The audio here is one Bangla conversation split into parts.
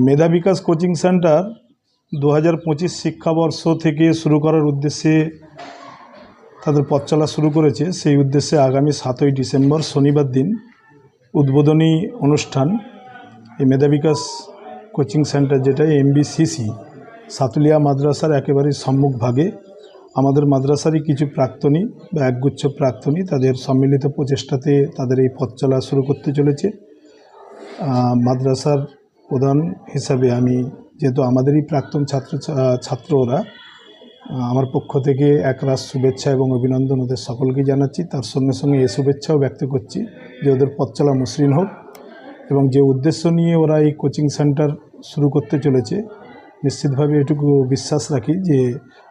মেধা বিকাশ কোচিং সেন্টার 2025 শিক্ষাবর্ষ থেকে শুরু করার উদ্দেশ্যে তাদের পথ চলা শুরু করেছে। সেই উদ্দেশ্যে আগামী 7ই ডিসেম্বর শনিবার দিন উদ্বোধনী অনুষ্ঠান এই মেধা বিকাশ কোচিং সেন্টার, যেটা MBCC সাতুলিয়া মাদ্রাসার একেবারে সম্মুখভাগে আমাদের মাদ্রাসারই কিছু প্রাক্তনী বা একগুচ্ছ প্রাক্তনী তাদের সম্মিলিত প্রচেষ্টাতে তাদের এই পথ চলা শুরু করতে চলেছে। মাদ্রাসার প্রধান হিসাবে আমি, যেহেতু আমাদেরই প্রাক্তন ছাত্র ওরা, আমার পক্ষ থেকে একরাশ শুভেচ্ছা এবং অভিনন্দন ওদের সকলকে জানাচ্ছি। তার সঙ্গে সঙ্গে এই শুভেচ্ছাও ব্যক্ত করছি যে ওদের পথ চলা মসৃণ হোক এবং যে উদ্দেশ্য নিয়ে ওরা এই কোচিং সেন্টার শুরু করতে চলেছে, নিশ্চিতভাবে এটুকু বিশ্বাস রাখি যে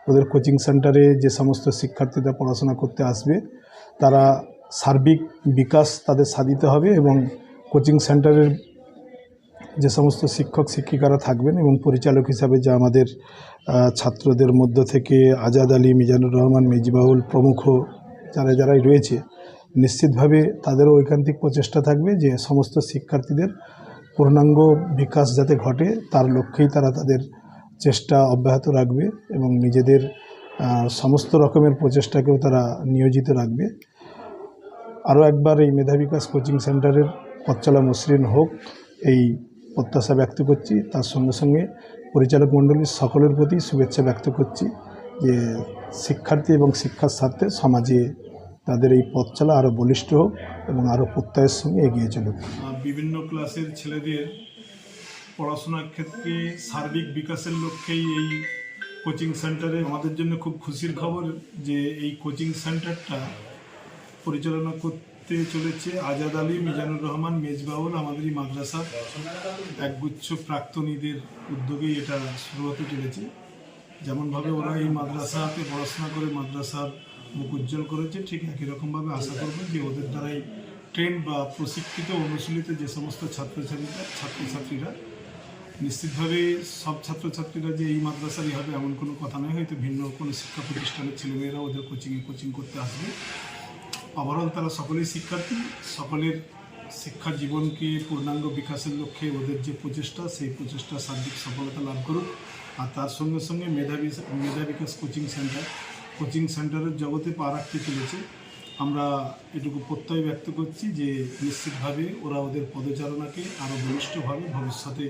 ওদের কোচিং সেন্টারে যে সমস্ত শিক্ষার্থীরা পড়াশোনা করতে আসবে তারা সার্বিক বিকাশ তাদের সাধিত হবে এবং কোচিং সেন্টারের যে সমস্ত শিক্ষক শিক্ষিকারা থাকবেন এবং পরিচালক হিসাবে যা আমাদের ছাত্রদের মধ্য থেকে আজাদ আলী, মিজানুর রহমান, মেজবাউল প্রমুখ যারাই রয়েছে, নিশ্চিতভাবে তাদেরও ঐকান্তিক প্রচেষ্টা থাকবে যে সমস্ত শিক্ষার্থীদের পূর্ণাঙ্গ বিকাশ যাতে ঘটে তার লক্ষ্যেই তারা তাদের চেষ্টা অব্যাহত রাখবে এবং নিজেদের সমস্ত রকমের প্রচেষ্টাকেও তারা নিয়োজিত রাখবে। আরও একবার এই মেধা বিকাশ কোচিং সেন্টারের পথ চলা মসৃণ হোক এই প্রত্যাশা ব্যক্ত করছি। তার সঙ্গে সঙ্গে পরিচালক মণ্ডলীর সকলের প্রতি শুভেচ্ছা ব্যক্ত করছি যে শিক্ষার্থী এবং শিক্ষার স্বার্থে সমাজে তাদের এই পথ চলা আরও বলিষ্ঠ হোক এবং আরও প্রত্যয়ের সঙ্গে এগিয়ে চলুক। বিভিন্ন ক্লাসের ছেলেদের পড়াশোনার ক্ষেত্রে সার্বিক বিকাশের লক্ষ্যেই এই কোচিং সেন্টারে আমাদের জন্য খুব খুশির খবর যে এই কোচিং সেন্টারটা পরিচালনা করতে চলেছে আজাদ আলী, মিজানুর রহমান, মেজবাউল, আমাদেরই মাদ্রাসার একগুচ্ছ প্রাক্তনীদের উদ্যোগেই এটা শুরু হতে চলেছে। যেমনভাবে ওরা এই মাদ্রাসাতে পড়াশোনা করে মাদ্রাসার মুখ উজ্জ্বল করেছে, ঠিক একই রকমভাবে আশা করব যে ওদের দ্বারাই ট্রেন বা প্রশিক্ষিত অনুশীলিত যে সমস্ত ছাত্রছাত্রীরা, নিশ্চিতভাবে সব ছাত্রছাত্রীরা যে এই মাদ্রাসারই হবে এমন কোনো কথা নয়, হয়তো ভিন্ন কোনো শিক্ষা প্রতিষ্ঠানের ছেলেমেয়েরা ওদের কোচিং করতে আসবে। ওভারঅল তারা সকলেই শিক্ষার্থী, সকলের শিক্ষা জীবনকে পূর্ণাঙ্গ বিকাশের লক্ষ্যে ওদের যে প্রচেষ্টা, সেই প্রচেষ্টা সার্বিক সফলতা লাভ করুক। আর তার সঙ্গে সঙ্গে মেধা বিকাশ কোচিং সেন্টারের জগতে পা রাখতে চলেছে। আমরা এটুকু প্রত্যয় ব্যক্ত করছি যে নিশ্চিতভাবে ওরা ওদের পদচারণাকে আরও বলিষ্ঠভাবে ভবিষ্যতে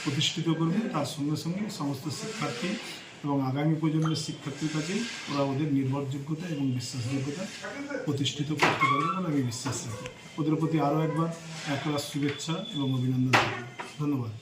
প্রতিষ্ঠিত করবে। তার সঙ্গে সঙ্গে সমস্ত শিক্ষার্থী এবং আগামী প্রজন্মের শিক্ষার্থীর কাছে ওরা ওদের নির্ভরযোগ্যতা এবং বিশ্বাসযোগ্যতা প্রতিষ্ঠিত করতে পারবে বলে আমি বিশ্বাস রাখি। ওদের প্রতি আরও একবার একরাশ শুভেচ্ছা এবং অভিনন্দন জানাই। ধন্যবাদ।